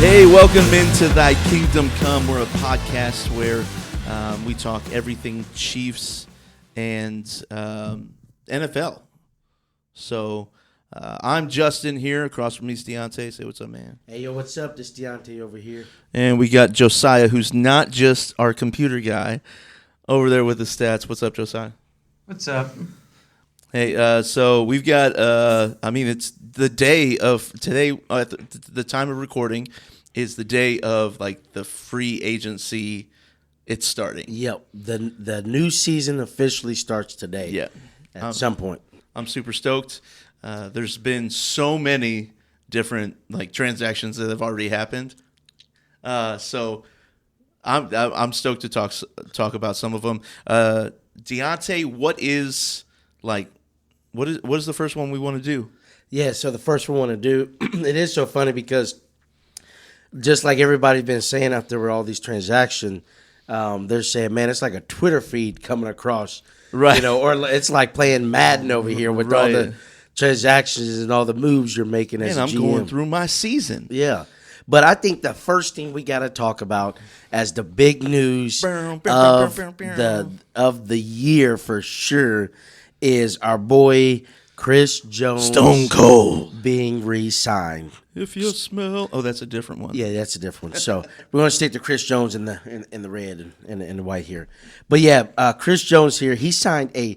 Hey, welcome into Thy Kingdom Come. We're a podcast where we talk everything Chiefs and NFL. So I'm Justin here. Across from me is Deontay. Say what's up, man. Hey, yo, what's up? This Deontay over here. And we got Josiah, who's not just our computer guy, over there with the stats. What's up, Josiah? What's up? Hey, so we've got, it's the day of today, at the time of recording, is the day of, like, the free agency. It's starting. Yep. The new season officially starts today. Yeah. At some point. I'm super stoked. There's been so many different, like, transactions that have already happened. So I'm stoked to talk about some of them. Deontay, what is the first one we want to do? Yeah, so the first one we want to do, it is so funny because just like everybody's been saying after all these transactions, they're saying, man, it's like a Twitter feed coming across. Right. You know, or it's like playing Madden over here with all the transactions and all the moves you're making as a GM. I'm going through my season. Yeah. But I think the first thing we got to talk about as the big news of the year for sure is our boy Chris Jones, Stone Cold, being re-signed. If you smell, that's a different one. Yeah, that's a different one. So we're gonna stick to Chris Jones in the red and the white here. But yeah, Chris Jones here. He signed a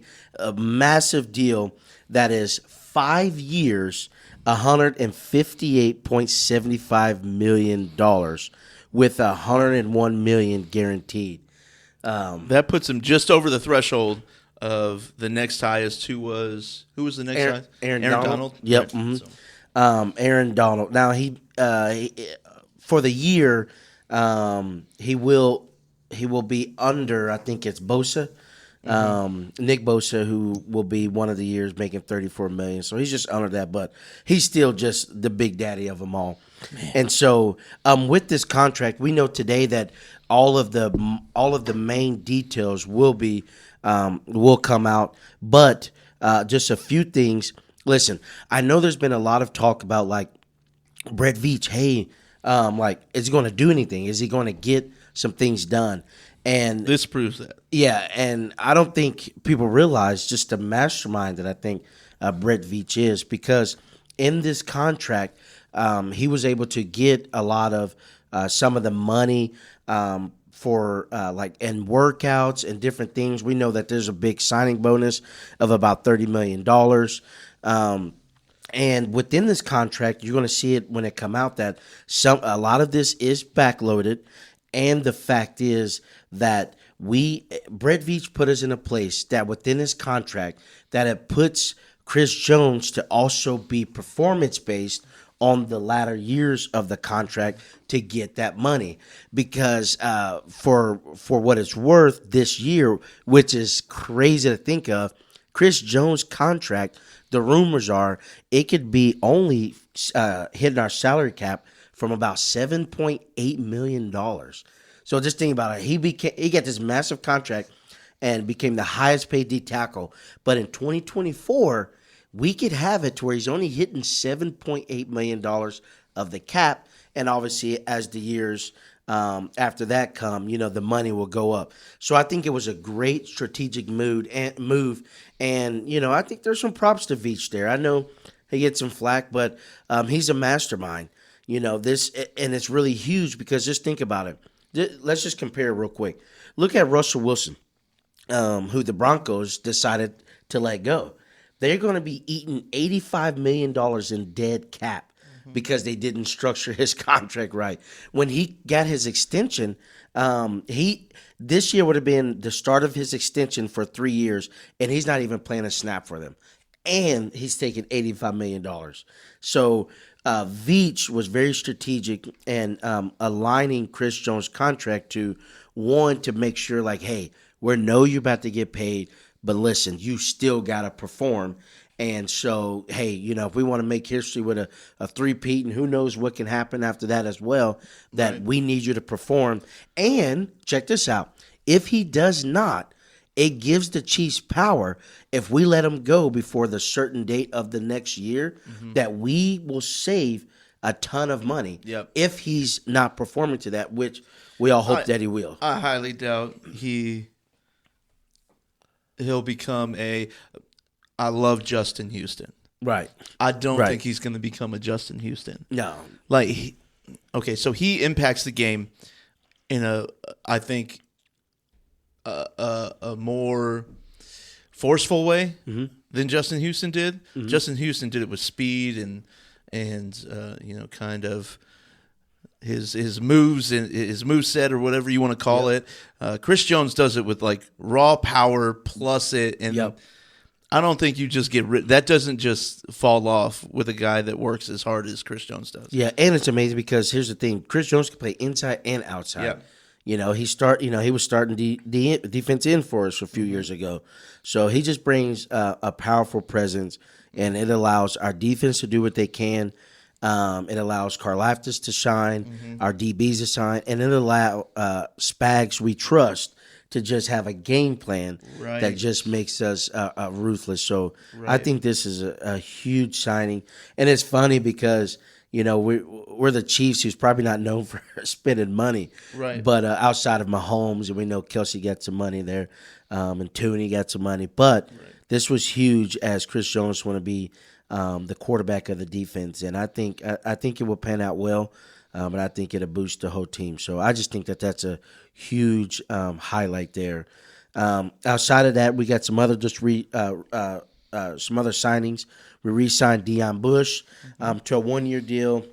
massive deal that is 5 years, $158.75 million with $101 million guaranteed. That puts him just over the threshold of the next highest. Who was the next highest? Aaron Donald. Yep. Right. Mm-hmm. So. Aaron Donald. Now he for the year he will be under. I think it's Bosa. Nick Bosa, who will be one of the years making $34 million. So he's just under that, but he's still just the big daddy of them all. Man. And so with this contract, we know today that all of the main details will come out, but just a few things. Listen, I know there's been a lot of talk about, like, Brett Veach. Hey, is he going to do anything? Is he going to get some things done? And this proves that. Yeah, and I don't think people realize just the mastermind that I think Brett Veach is, because in this contract, he was able to get a lot of some of the money for and workouts and different things. We know that there's a big signing bonus of about $30 million. And within this contract, you're going to see it when it come out that a lot of this is backloaded. And the fact is that Brett Veach put us in a place that within his contract that it puts Chris Jones to also be performance-based on the latter years of the contract to get that money. Because for what it's worth this year, which is crazy to think of, Chris Jones' contract, the rumors are it could be only hitting our salary cap from about $7.8 million. So just think about it. He got this massive contract and became the highest paid D tackle. But in 2024, we could have it to where he's only hitting $7.8 million of the cap. And obviously, as the years after that come, the money will go up. So I think it was a great strategic move. And I think there's some props to Veach there. I know he gets some flack, but he's a mastermind. And it's really huge because just think about it. Let's just compare real quick. Look at Russell Wilson, who the Broncos decided to let go. They're going to be eating $85 million in dead cap because they didn't structure his contract right. When he got his extension, this year would have been the start of his extension for 3 years, and he's not even playing a snap for them. And he's taking $85 million. So Veach was very strategic and aligning Chris Jones' contract to make sure, like, hey, we know you're about to get paid, but listen, you still got to perform. And so, hey, if we want to make history with a three-peat, and who knows what can happen after that as well, that we need you to perform. And check this out. If he does not, it gives the Chiefs power, if we let him go before the certain date of the next year, that we will save a ton of money. Yep. If he's not performing to that, which we all hope that he will. I highly doubt he'll become a. I love Justin Houston. Right. I don't think he's going to become a Justin Houston. No. Like, so he impacts the game in I think, a more forceful way than Justin Houston did. Justin Houston did it with speed and kind of his moves and his moveset or whatever you want to call it. Chris Jones does it with like raw power plus it, and I don't think you just get rid. That doesn't just fall off with a guy that works as hard as Chris Jones does. Yeah, and it's amazing because here's the thing: Chris Jones can play inside and outside. Yeah. He was starting defense in for us a few years ago, so he just brings a powerful presence, and it allows our defense to do what they can. It allows Karlaftis to shine, our DBs to shine, and it allows Spags we trust to just have a game plan that just makes us ruthless. So I think this is a huge signing, and it's funny because we're the Chiefs, who's probably not known for spending money, right? But outside of Mahomes, and we know Kelsey got some money there, and Tooney got some money, but this was huge as Chris Jones want to be the quarterback of the defense, and I think it will pan out well. But I think it'll boost the whole team. So I just think that's a huge highlight there. Outside of that, we got some other some other signings. We re-signed Deion Bush to a 1-year deal.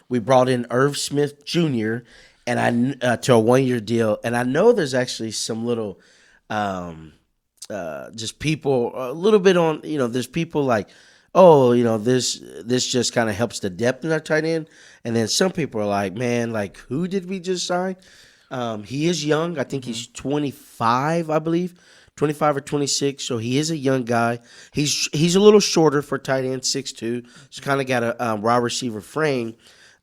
We brought in Irv Smith Jr. and to a 1-year deal. And I know there's actually some little just people a little bit on. There's people like, this just kind of helps the depth in our tight end. And then some people are like, man, like, who did we just sign? He is young. I think he's 25, I believe, 25 or 26. So he is a young guy. He's a little shorter for tight end, 6'2". So kind of got a wide receiver frame.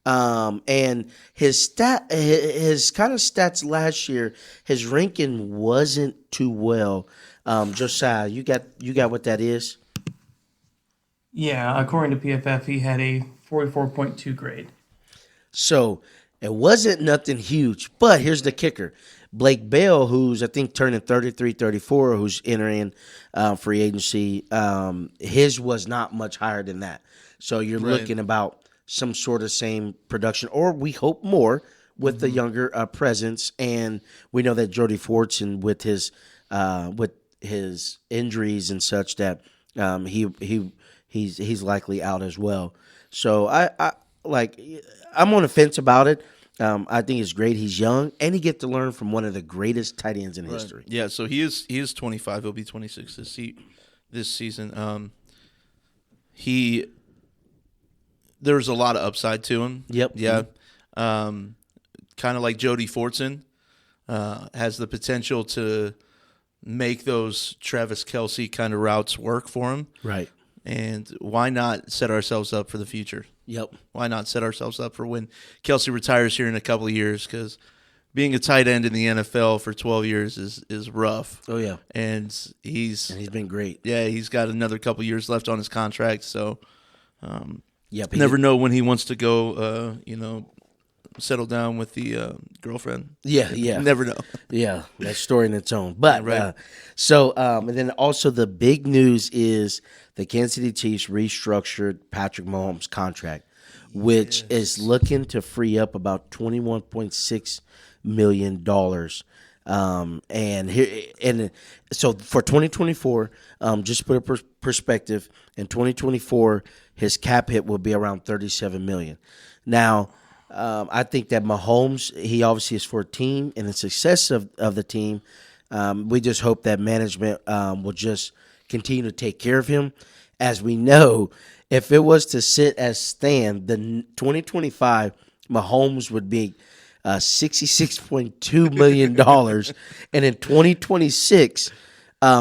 And his kind of stats last year, his ranking wasn't too well. Josiah, you got what that is? Yeah, according to PFF, he had a 44.2 grade. So it wasn't nothing huge, but here's the kicker. Blake Bell, who's I think turning 33, 34, who's entering free agency, his was not much higher than that. So you're looking about some sort of same production, or we hope more with the younger presence. And we know that Jody Fortson with his injuries and such that he's likely out as well. So I'm on the fence about it. I think it's great. He's young, and he gets to learn from one of the greatest tight ends in history. Yeah, so he is 25. He'll be 26 this season. There's a lot of upside to him. Yep. Yeah. Kind of like Jody Fortson, has the potential to make those Travis Kelce kind of routes work for him. Right. And why not set ourselves up for the future? Yep. Why not set ourselves up for when Kelce retires here in a couple of years? Because being a tight end in the NFL for 12 years is rough. Oh, yeah. And he's been great. Yeah, he's got another couple of years left on his contract. So, never know when he wants to go, settle down with the girlfriend. Yeah. Never know. Yeah, that story in its own. But and then also the big news is the Kansas City Chiefs restructured Patrick Mahomes' contract, which is looking to free up about $21.6 million. So for 2024, just to put a perspective, in 2024, his cap hit will be around $37 million. Now, I think that Mahomes, he obviously is for a team and the success of the team. We just hope that management will just continue to take care of him. As we know, if it was to sit as stand, the 2025 Mahomes would be $66.2 million. And in 2026,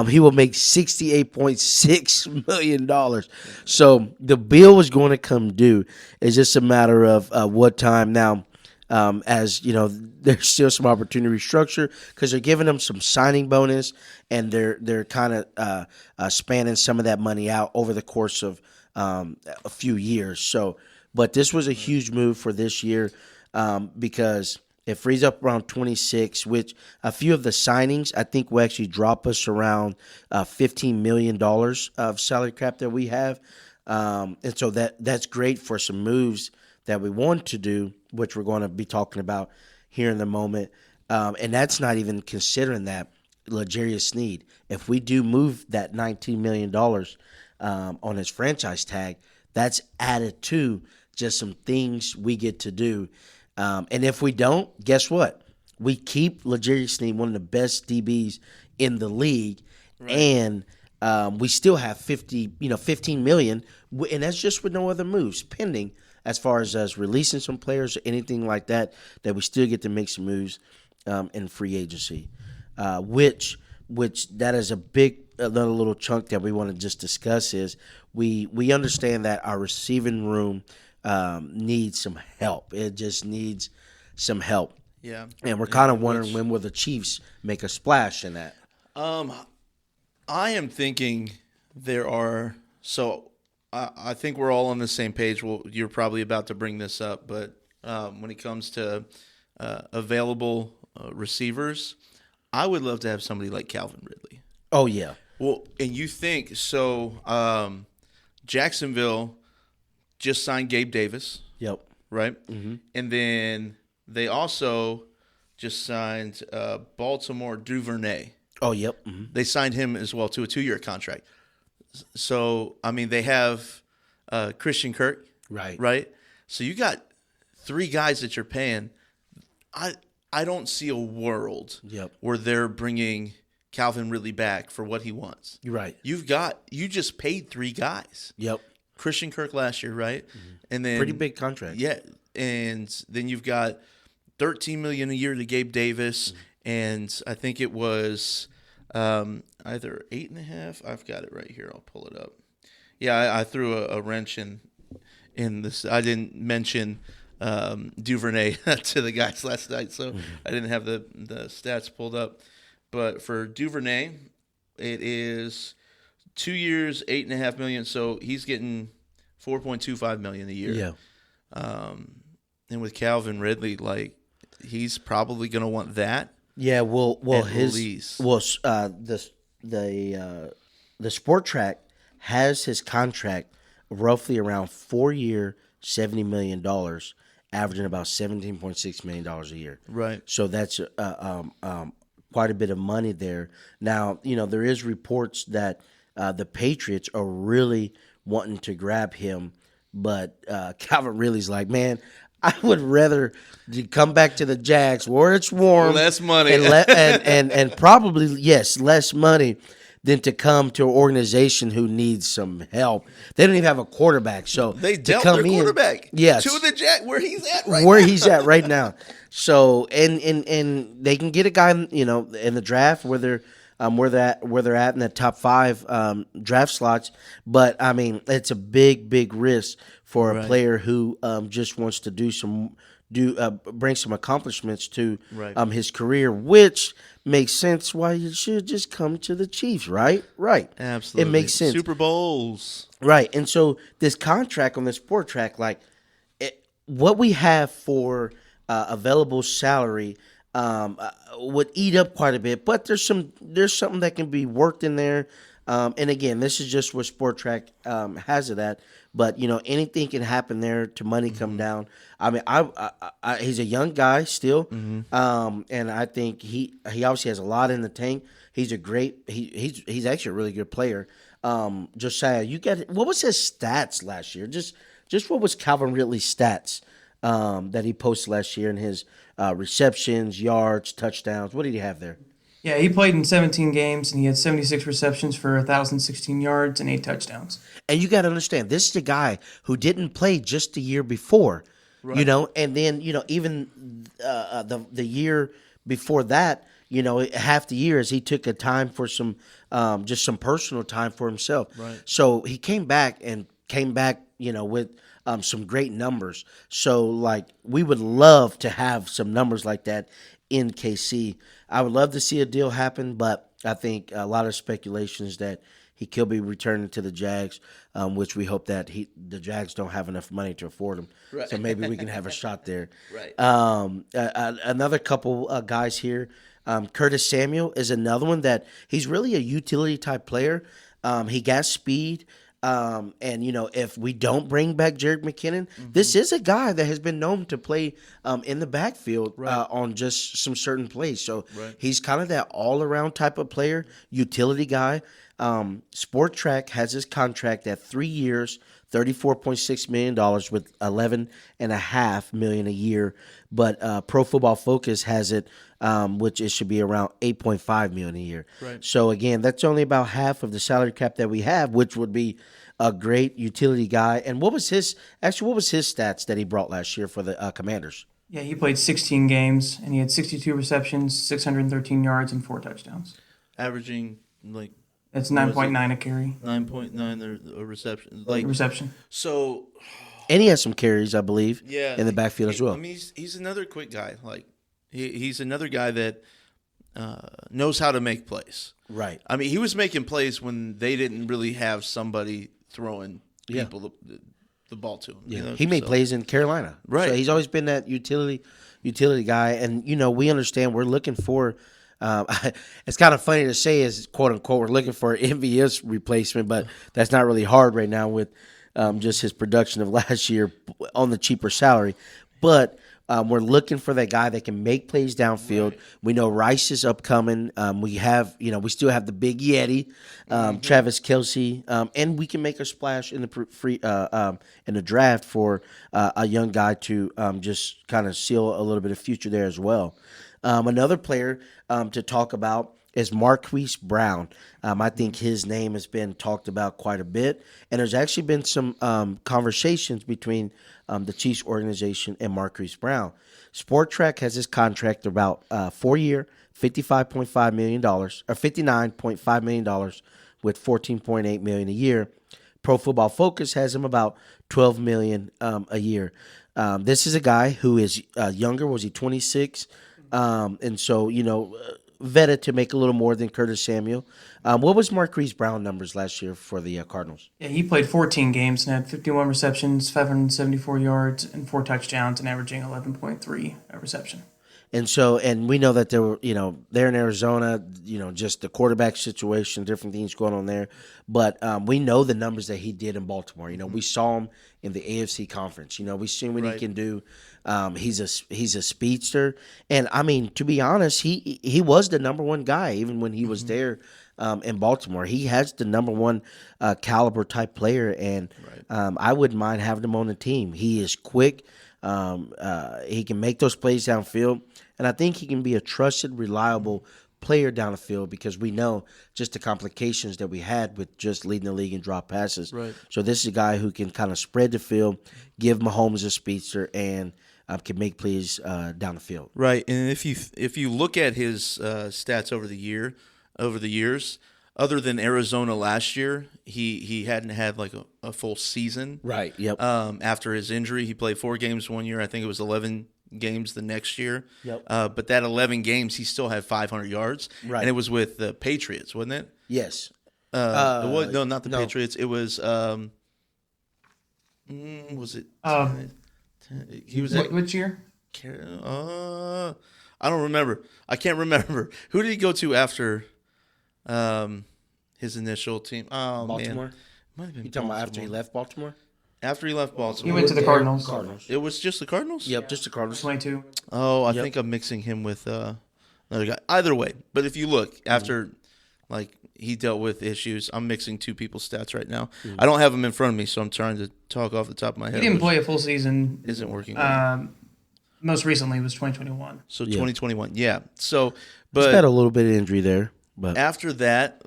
he will make $68.6 million. So the bill is going to come due. It's just a matter of what time. Now, as you know, there's still some opportunity to restructure because they're giving them some signing bonus, and they're kind of spanning some of that money out over the course of a few years. So But this was a huge move for this year because it frees up around 26, which a few of the signings I think will actually drop us around $15 million of salary cap that we have. And so that's great for some moves that we want to do, which we're going to be talking about here in a moment. And that's not even considering that L'Jarius Sneed. If we do move that $19 million on his franchise tag, that's added to just some things we get to do. And if we don't, guess what? We keep L'Jarius Sneed, one of the best DBs in the league, and we still have 15 million, and that's just with no other moves pending as far as us releasing some players or anything like that. That we still get to make some moves in free agency, which that is another little chunk that we want to just discuss is we understand that our receiving room needs some help. It just needs some help. Yeah. And we're kind of wondering when will the Chiefs make a splash in that? I am thinking there are – so I think we're all on the same page. Well, you're probably about to bring this up, but when it comes to available receivers, I would love to have somebody like Calvin Ridley. Oh, yeah. Well, and you think – so Jacksonville just signed Gabe Davis. Yep. Right? Mm-hmm. And then they also just signed Baltimore Duvernay. Oh, yep. Mm-hmm. They signed him as well to a 2-year contract. So, I mean, they have Christian Kirk. Right? So you got 3 guys that you're paying. I don't see a world where they're bringing Calvin Ridley back for what he wants. You're right. You just paid 3 guys. Yep. Christian Kirk last year, right? Mm-hmm. And then pretty big contract. Yeah. And then you've got $13 million a year to Gabe Davis, and I think it was either 8.5. I've got it right here. I'll pull it up. Yeah, I threw a wrench in this. I didn't mention Duvernay to the guys last night, so I didn't have the stats pulled up. But for Duvernay, it is 2 years, $8.5 million. So he's getting $4.25 million a year. Yeah. And with Calvin Ridley, like he's probably going to want that. Yeah. Well, least. the Sport Track has his contract roughly around 4-year, $70 million, averaging about $17.6 million a year. Right. So that's quite a bit of money there. Now, there is reports that the Patriots are really wanting to grab him, but Calvin Ridley's like, man, I would rather come back to the Jags where it's warm, less money, and probably less money than to come to an organization who needs some help. They don't even have a quarterback, so they dealt their quarterback. Yes, to the Jags where he's at right where now. he's at right now. So and they can get a guy in the draft where they're at in the top 5 draft slots, but I mean it's a big risk for a player who just wants to bring some accomplishments to his career, which makes sense why you should just come to the Chiefs, right? Absolutely, it makes sense. Super Bowls, right? And so this contract on the Sport Track, what we have for available salary would eat up quite a bit, but there's something that can be worked in there. And again, this is just where Sport Track has it at. But anything can happen there to money come down. I mean, he's a young guy still, and I think he obviously has a lot in the tank. He's he's actually a really good player. Josiah, what was his stats last year? Just what was Calvin Ridley's stats that he posted last year in his receptions, yards, touchdowns? What did he have there? Yeah, he played in 17 games, and he had 76 receptions for 1,016 yards and 8 touchdowns. And you got to understand, this is a guy who didn't play just the year before, and then, even the year before that, half the year as he took a time for some personal time for himself. Right. So he came back with some great numbers. So, we would love to have some numbers like that in KC. I would love to see a deal happen, but I think a lot of speculations that He could be returning to the Jags, which we hope that the Jags don't have enough money to afford him. Right. So maybe we can have a shot there. Right. Another couple guys here. Curtis Samuel is another one that he's really a utility type player. He got speed. And, if we don't bring back Jerick McKinnon, this is a guy that has been known to play in the backfield on just some certain plays. So he's kind of that all-around type of player, utility guy. Sport Track has his contract at 3 years, $34.6 million with $11.5 million a year. But Pro Football Focus has it, which it should be around $8.5 million a year. Right. So again, that's only about half of the salary cap that we have, which would be a great utility guy. And what was his stats that he brought last year for the Commanders? Yeah, he played 16 games, and he had 62 receptions, 613 yards, and 4 touchdowns. Averaging like That's 9.9 a carry. 9.9 a reception. Reception. So, And he has some carries, I believe, yeah, in the backfield as well. I mean, he's another quick guy. Like he's another guy that knows how to make plays. Right. I mean, he was making plays when they didn't really have somebody throwing people the ball to him. Yeah. He made plays in Carolina. Right. So he's always been that utility guy. And, we understand we're looking for it's kind of funny to say is, quote unquote, we're looking for an MVS replacement, but that's not really hard right now with just his production of last year on the cheaper salary. But we're looking for that guy that can make plays downfield. Right. We know Rice is upcoming. We still have the big Yeti, Travis Kelce, and we can make a splash in the draft for a young guy to just kind of seal a little bit of future there as well. Another player to talk about is Marquise Brown. I think his name has been talked about quite a bit, and there's actually been some conversations between the Chiefs organization and Marquise Brown. Sport Track has his contract about 4-year, $55.5 million, or $59.5 million with $14.8 million a year. Pro Football Focus has him about $12 million a year. This is a guy who is younger. Was he 26? And so, vetted to make a little more than Curtis Samuel. What was Marquise Brown numbers last year for the Cardinals? Yeah, he played 14 games and had 51 receptions, 574 yards, and 4 touchdowns, and averaging 11.3 a reception. And so, and we know that there were, they're in Arizona, just the quarterback situation, different things going on there. But we know the numbers that he did in Baltimore. We saw him in the AFC conference. We've seen what he can do. He's a speedster. And, I mean, to be honest, he was the number one guy even when he was there in Baltimore. He has the number one caliber type player, and I wouldn't mind having him on the team. He is quick. He can make those plays downfield, and I think he can be a trusted, reliable player down the field because we know just the complications that we had with just leading the league in drop passes. Right. So this is a guy who can kind of spread the field, give Mahomes a speedster, and can make plays down the field. Right, and if you look at his stats over the years, other than Arizona last year, he hadn't had like a full season. Right. Yep. After his injury, he played 4 games one year. I think it was 11 games the next year. Yep. But that 11 games, he still had 500 yards. Right. And it was with the Patriots, wasn't it? Yes. No, not the Patriots. It was. Was it? He was. Which year? I don't remember. I can't remember. Who did he go to after? His initial team. Oh, Baltimore. Man. Might have been You talking about Baltimore. after he left Baltimore? After he left Baltimore. He went to the Cardinals. It was just the Cardinals? Yep, just the Cardinals. 22. Oh, I think I'm mixing him with another guy. Either way, but if you look, after he dealt with issues, I'm mixing 2 people's stats right now. I don't have them in front of me, so I'm trying to talk off the top of my head. He didn't play a full season. Isn't working. Most recently was 2021. So 2021, yeah. So, He's but had a little bit of injury there, but after that,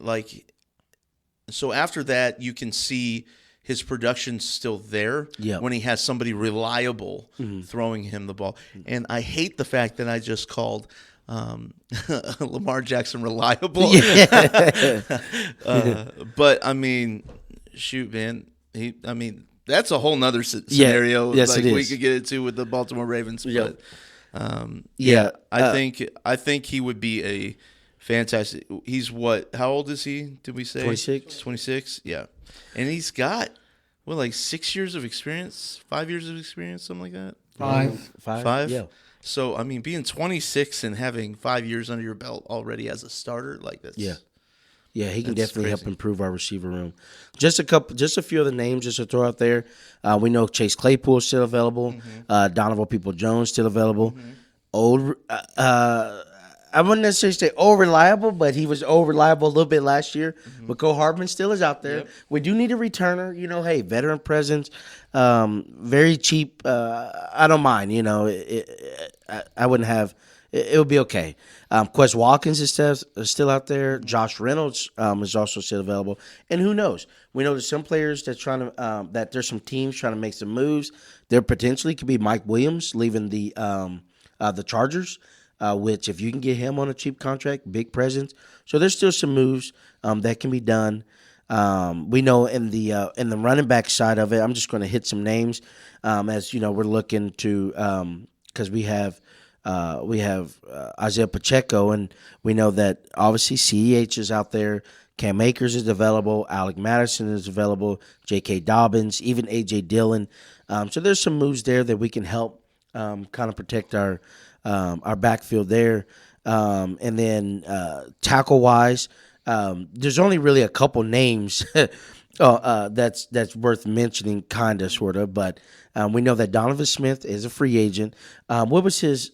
you can see his production's still there when he has somebody reliable throwing him the ball. And I hate the fact that I just called Lamar Jackson reliable. But I mean, shoot, man, that's a whole nother scenario. Yes, it is. We could get into with the Baltimore Ravens. Yep. But I think he would be a fantastic. He's what? How old is he? Did we say 26? 26. Yeah, and he's got like 6 years of experience, 5 years of experience, something like that. 5. Five. Yeah. So I mean, being 26 and having 5 years under your belt already as a starter, like that's Yeah, he can That's definitely help crazy. improve our receiver room. Just a few other names just to throw out there. We know Chase Claypool is still available. Donovan People-Jones still available. Old, I wouldn't necessarily say old reliable, but he was old reliable a little bit last year. McCole Hardman still is out there. Yep. We do need a returner. Hey, veteran presence, very cheap. I don't mind. I wouldn't have. It would be okay. Quest Watkins is still out there. Josh Reynolds is also still available. And who knows? We know there's some players that there's some teams trying to make some moves. There potentially could be Mike Williams leaving the Chargers, which if you can get him on a cheap contract, big presence. So there's still some moves that can be done. We know in the running back side of it, I'm just going to hit some names as we're looking to because we have Isaiah Pacheco, and we know that obviously CEH is out there. Cam Akers is available. Alec Madison is available. J.K. Dobbins, even A.J. Dillon. So there's some moves there that we can help kind of protect our backfield there. And then tackle-wise, there's only really a couple names that's worth mentioning, kind of, sort of. But we know that Donovan Smith is a free agent. What was his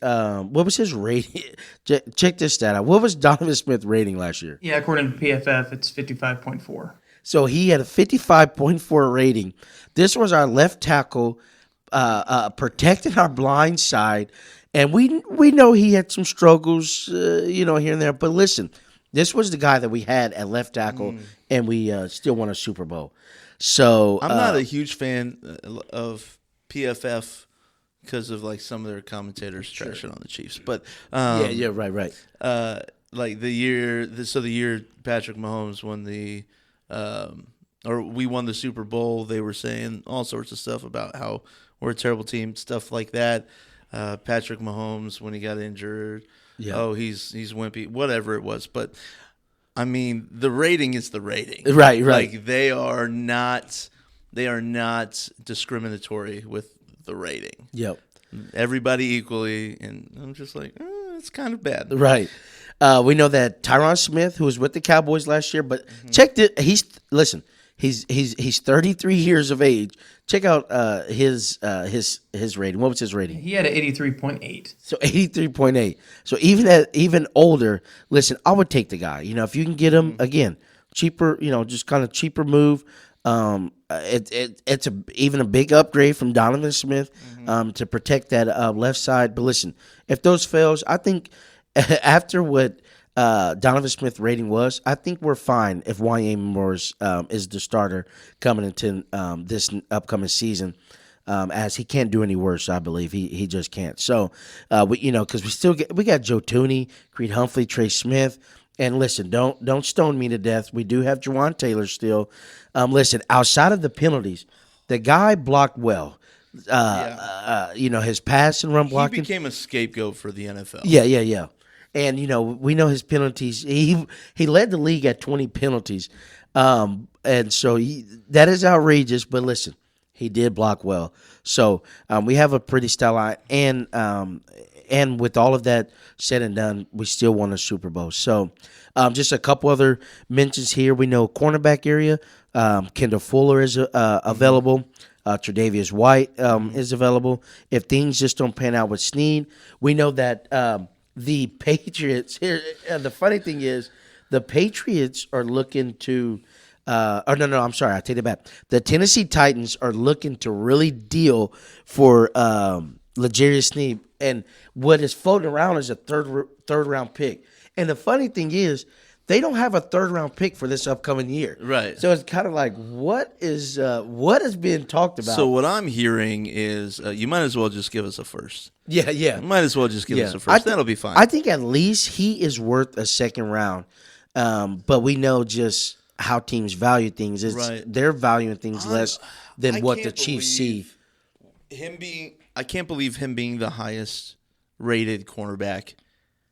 rating? Check this stat out. What was Donovan Smith rating last year? Yeah, according to PFF, it's 55.4. So he had a 55.4 rating. This was our left tackle protecting our blind side. And we know he had some struggles, here and there. But listen, this was the guy that we had at left tackle, and we still won a Super Bowl. So I'm not a huge fan of PFF because of like some of their commentators trashing on the Chiefs. But right. like the year Patrick Mahomes won we won the Super Bowl, they were saying all sorts of stuff about how we're a terrible team, stuff like that. Patrick Mahomes, when he got injured, he's wimpy, whatever it was. But I mean, the rating is the rating, Right. Like they are not discriminatory with the rating. Yep. Everybody equally, and I'm just like, it's kind of bad. Right. We know that Tyron Smith, who was with the Cowboys last year, but check it. He's 33 years of age. Check out his rating. What was his rating? He had an 83.8. So 83.8. So even older, listen, I would take the guy. If you can get him again, cheaper, just kind of cheaper move. It's even a big upgrade from Donovan Smith to protect that left side. But listen, if those fails, I think after what Donovan Smith rating was, I think we're fine if Wanye Morris is the starter coming into this upcoming season, as he can't do any worse. I believe he just can't. So because we got Joe Tooney, Creed Humphrey, Trey Smith. And listen, don't stone me to death. We do have Jawan Taylor still. Listen, outside of the penalties, the guy blocked well. His pass and run blocking. He became a scapegoat for the NFL. Yeah. And we know his penalties. He led the league at 20 penalties, and so that is outrageous. But listen, he did block well. So we have a pretty stout line, and with all of that said and done, we still won a Super Bowl. So just a couple other mentions here. We know cornerback area. Kendall Fuller is available. Tre'Davious White is available. If things just don't pan out with Snead, we know that the Patriots here. The funny thing is, the Patriots are looking to. I'm sorry. I take it back. The Tennessee Titans are looking to really deal for L'Jarius Snead, and what is floating around is a third round pick. And the funny thing is, they don't have a third round pick for this upcoming year. Right. So it's kind of like, what is being talked about? So what I'm hearing is you might as well just give us a first. Yeah. You might as well just give us a first. That'll be fine. I think at least he is worth a second round. But we know just how teams value things. They're valuing things less than what the Chiefs see. I can't believe him being the highest rated cornerback,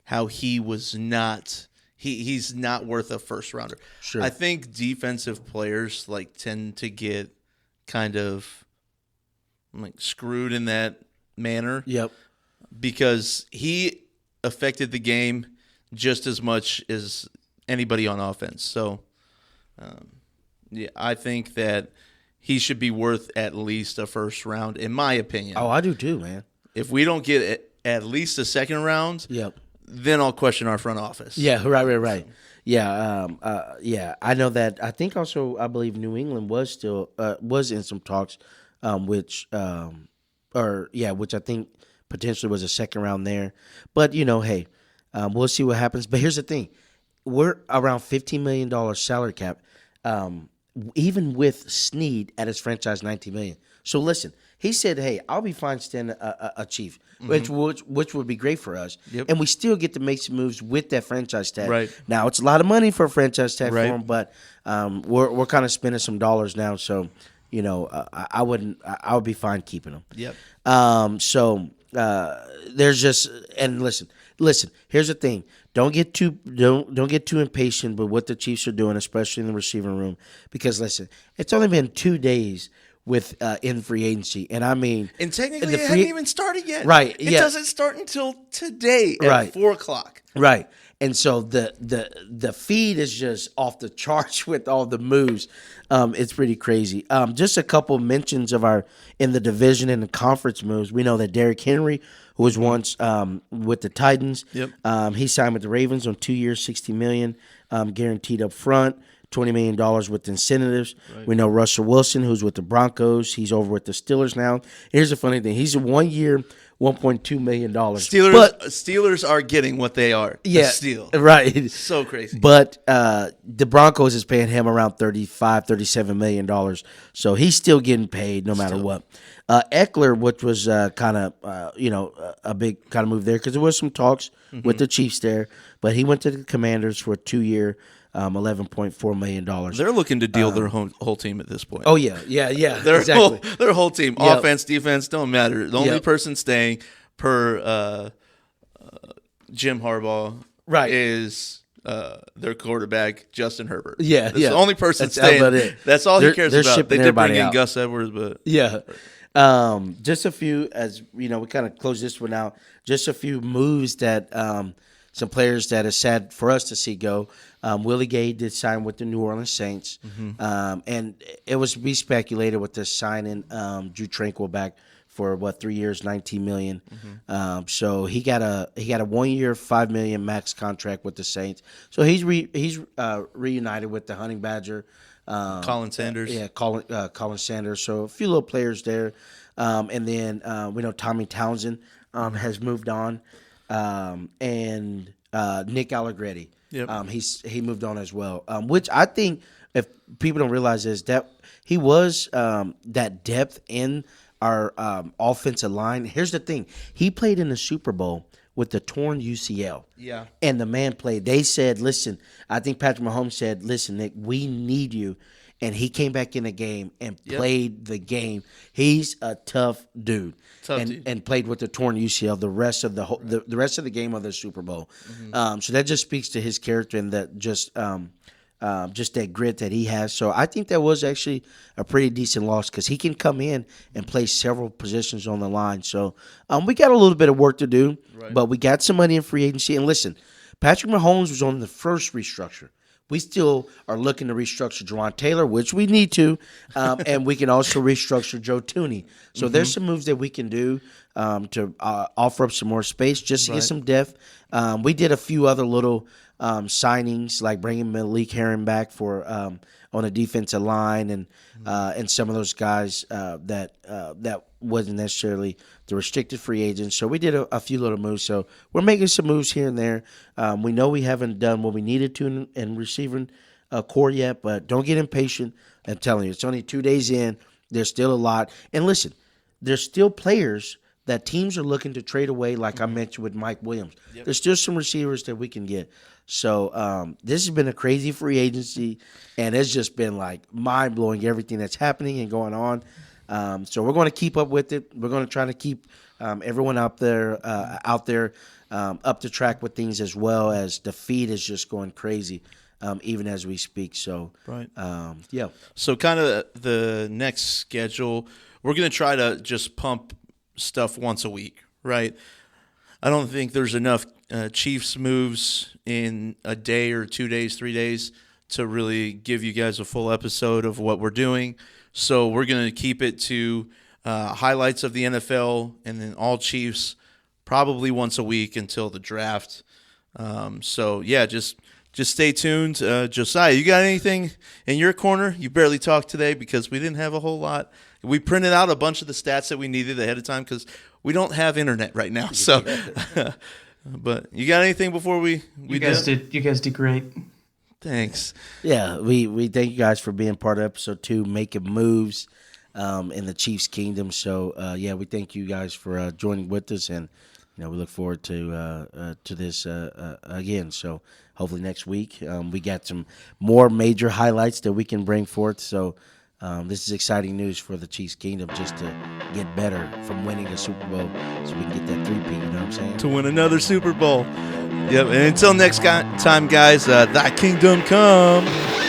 how he was not he's not worth a first rounder. Sure. I think defensive players like tend to get kind of like screwed in that manner. Yep. Because he affected the game just as much as anybody on offense. So, I think that he should be worth at least a first round, in my opinion. Oh, I do too, man. If we don't get at least a second round, Yep. then I'll question our front office. Yeah, right. Yeah, I know that. I think also, I believe New England was still was in some talks, which I think potentially was a second round there. But hey, we'll see what happens. But here's the thing: we're around $15 million salary cap, even with Snead at his franchise $19 million. So listen, he said, "Hey, I'll be fine staying a Chief." Which would be great for us. Yep. And we still get to make some moves with that franchise tag. Right. Now, it's a lot of money for a franchise tag Right. for him, but we're kind of spending some dollars now. So, I would be fine keeping him. Yep. There's just, and listen, here's the thing. Don't get too impatient with what the Chiefs are doing, especially in the receiving room, because listen, it's only been 2 days with in free agency, and I mean, And technically, it hasn't even started yet. Right, It yeah. doesn't start until today at Right. 4:00. right. And so the feed is just off the charts with all the moves. It's pretty crazy. Just a couple mentions of our in the division and the conference moves. We know that Derrick Henry, who was once with the Titans, Yep. he signed with the Ravens on 2 years, $60 million, guaranteed up front. $20 million with incentives. Right. We know Russell Wilson, who's with the Broncos. He's over with the Steelers now. Here's the funny thing. He's a 1 year, $1.2 million. Steelers are getting what they are. Yeah. A steal. Right. So crazy. But the Broncos is paying him around $37 million. So he's still getting paid no matter what. Eckler, which was kind of, a big kind of move there because there was some talks with the Chiefs there. But he went to the Commanders for a 2 year, $11.4 million. They're looking to deal their whole team at this point. Oh, yeah. Their whole team, Yep. offense, defense, don't matter. The only person staying per Jim Harbaugh is their quarterback, Justin Herbert. Yeah, That's the only person That's staying. about it. That's all he cares they're about. shipping They did bring everybody in out. Gus Edwards, but yeah. Just a few, as we kind of close this one out. Just a few moves that some players that are sad for us to see go. Willie Gay did sign with the New Orleans Saints, and it was be speculated with the signing Drew Tranquil back for 3 years, $19 million. So he got a 1 year, $5 million max contract with the Saints. So he's reunited with the Honey Badger. Colin Sanders. Colin Sanders. So a few little players there. And then we know Tommy Townsend has moved on. And Nick Allegretti. Yep. He moved on as well. Which I think, if people don't realize, is that he was that depth in our offensive line. Here's the thing. He played in the Super Bowl with the torn UCL. Yeah. And the man played. They said, listen, I think Patrick Mahomes said, listen, Nick, we need you. And he came back in the game and played the game. He's a tough dude. And played with the torn UCL the rest of the rest of the game of the Super Bowl. So that just speaks to his character and that just that grit that he has. So I think that was actually a pretty decent loss because he can come in and play several positions on the line. So we got a little bit of work to do, but we got some money in free agency. And listen, Patrick Mahomes was on the first restructure. We still are looking to restructure Jawan Taylor, which we need to, and we can also restructure Joe Tooney. So there's some moves that we can do to offer up some more space, just to get some depth. We did a few other little signings, like bringing Malik Herring back for on a defensive line, and some of those guys that wasn't necessarily the restricted free agents. So we did a few little moves. So we're making some moves here and there. We know we haven't done what we needed to in receiving core yet, but don't get impatient. I'm telling you, it's only 2 days in. There's still a lot. And listen, there's still players that teams are looking to trade away, like I mentioned with Mike Williams. There's still some receivers that we can get. So this has been a crazy free agency, and it's just been like mind-blowing everything that's happening and going on. So we're going to keep up with it. We're going to try to keep everyone out there up to track with things as well, as the feed is just going crazy, even as we speak. So, Right. Yeah. So kind of the next schedule, we're going to try to just pump stuff once a week, right? I don't think there's enough Chiefs moves in a day or 2 days, 3 days to really give you guys a full episode of what we're doing. So we're going to keep it to highlights of the NFL and then all Chiefs probably once a week until the draft. So, yeah, just stay tuned. Josiah, you got anything in your corner? You barely talked today because we didn't have a whole lot. We printed out a bunch of the stats that we needed ahead of time because we don't have internet right now. So, but you got anything before we you guys did great. Thanks. Yeah, we thank you guys for being part of episode 2, making moves in the Chiefs Kingdom. So, yeah, we thank you guys for joining with us, and we look forward to this again. So, hopefully next week we got some more major highlights that we can bring forth. So, this is exciting news for the Chiefs Kingdom, just to get better from winning a Super Bowl, so we can get that 3-peat. You know what I'm saying? To win another Super Bowl. Yep. And until next time, guys, thy kingdom come.